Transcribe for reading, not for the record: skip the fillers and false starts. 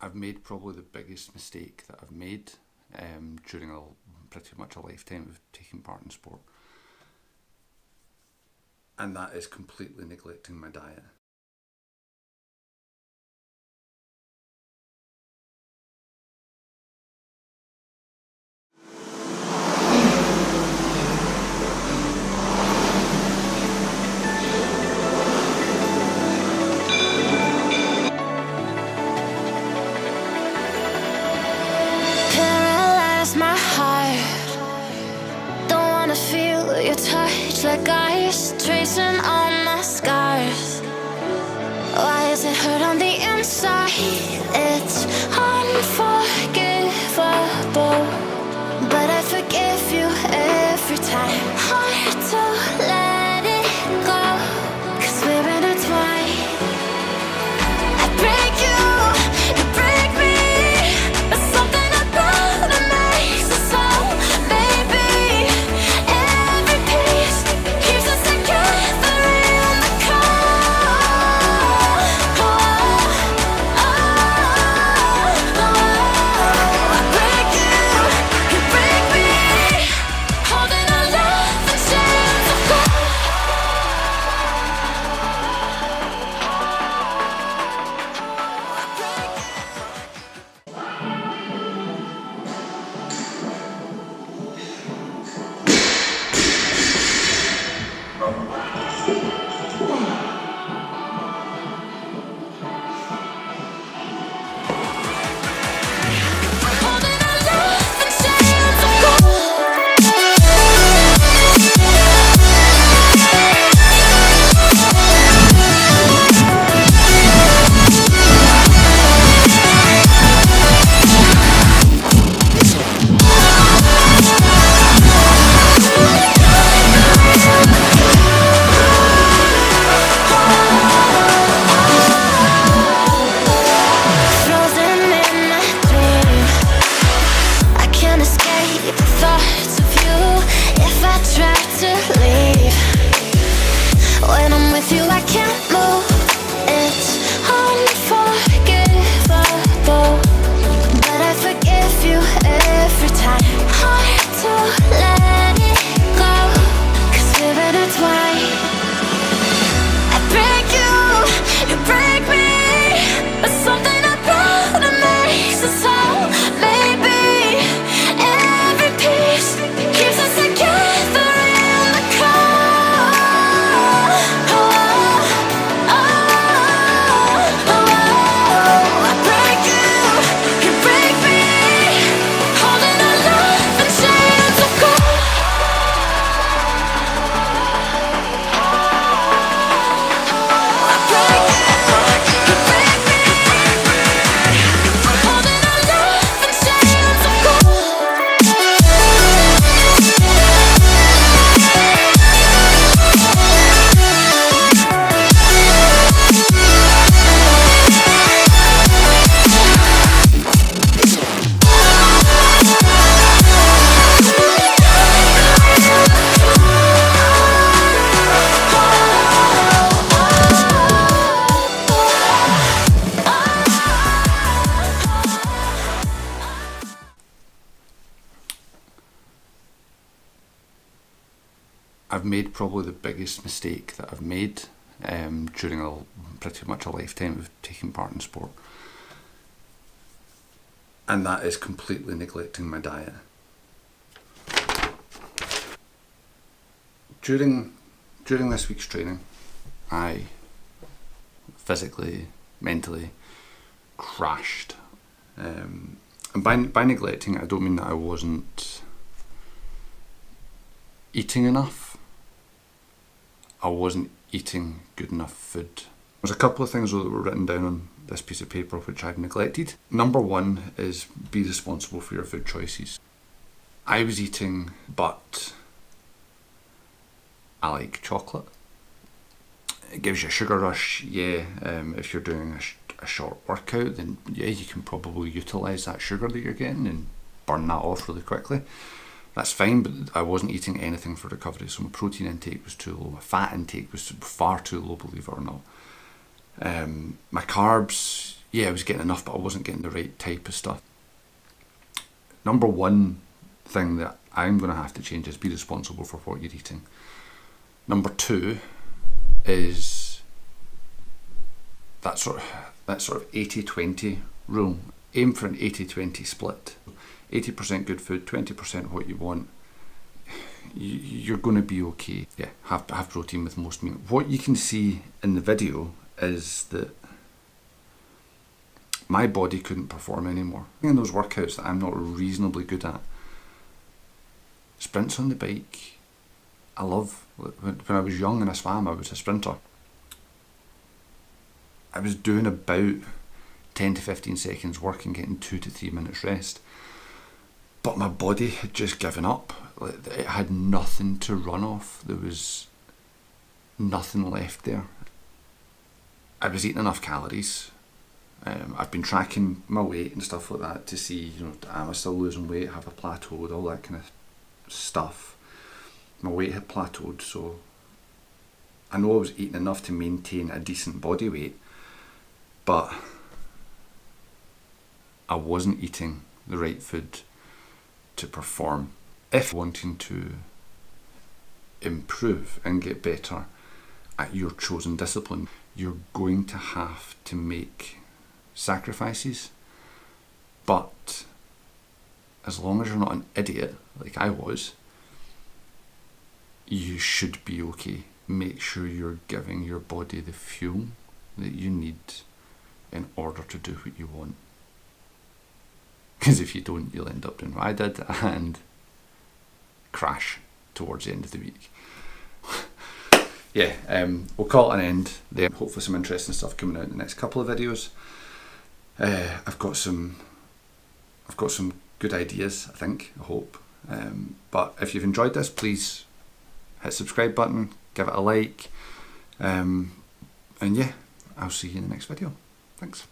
I've made probably the biggest mistake that I've made during pretty much a lifetime of taking part in sport. And that is completely neglecting my diet. Paralyze my heart. Don't wanna feel your touch like ice, tracing all my scars. Why is it hurt on the inside? It's unforgivable, but I forgive you every time. Hard to let it go, 'cause we're intertwined. I break you, you break me, but something about it makes us whole. Baby, every piece keeps us together in the cold. I break you break me, holding our love in chains of gold. Holding our love in chains of frozen in my dream. I can't escape the thoughts of you if I try to leave. When I'm with you, I can't move. It's unforgivable, but I forgive you every time. Hard to let it go, 'cause we're intertwined. I break you, you break me, but something about it makes us whole. Maybe every piece keeps us together in the cold. I break you break me, holding our love in chains of gold. I break you break me, holding our love in chains of gold. I've made probably the biggest mistake that I've made during pretty much a lifetime of taking part in sport. And that is completely neglecting my diet. During this week's training, I physically, mentally crashed. And by neglecting it, I don't mean that I wasn't eating enough. I wasn't eating good enough food. There's a couple of things though that were written down on this piece of paper which I've neglected. Number one is be responsible for your food choices. I was eating, but I like chocolate. It gives you a sugar rush, yeah. If you're doing a short workout, then yeah, you can probably utilise that sugar that you're getting and burn that off really quickly. That's fine, but I wasn't eating anything for recovery, so my protein intake was too low, my fat intake was far too low, believe it or not. My carbs, yeah, I was getting enough, but I wasn't getting the right type of stuff. Number one thing that I'm going to have to change is be responsible for what you're eating. Number two is that sort of 80-20 rule. Aim for an 80-20 split. 80% good food, 20% what you want. You're going to be okay. Yeah, have protein with most meat. What you can see in the video is that my body couldn't perform anymore. In those workouts that I'm not reasonably good at, sprints on the bike, I love. When I was young and I swam, I was a sprinter. I was doing about 10 to 15 seconds work and getting 2 to 3 minutes rest. But my body had just given up. It had nothing to run off. There was nothing left there. I was eating enough calories. I've been tracking my weight and stuff like that to see, am I still losing weight? Have I plateaued? All that kind of stuff. My weight had plateaued, so I know I was eating enough to maintain a decent body weight, but I wasn't eating the right food to perform. If wanting to improve and get better at your chosen discipline, you're going to have to make sacrifices, but as long as you're not an idiot like I was, you should be okay. Make sure you're giving your body the fuel that you need in order to do what you want. Because if you don't, you'll end up doing what I did and crash towards the end of the week. Yeah, we'll call it an end there. Hopefully some interesting stuff coming out in the next couple of videos. I've got some good ideas, I think, I hope. But if you've enjoyed this, please hit the subscribe button, give it a like, and yeah, I'll see you in the next video. Thanks.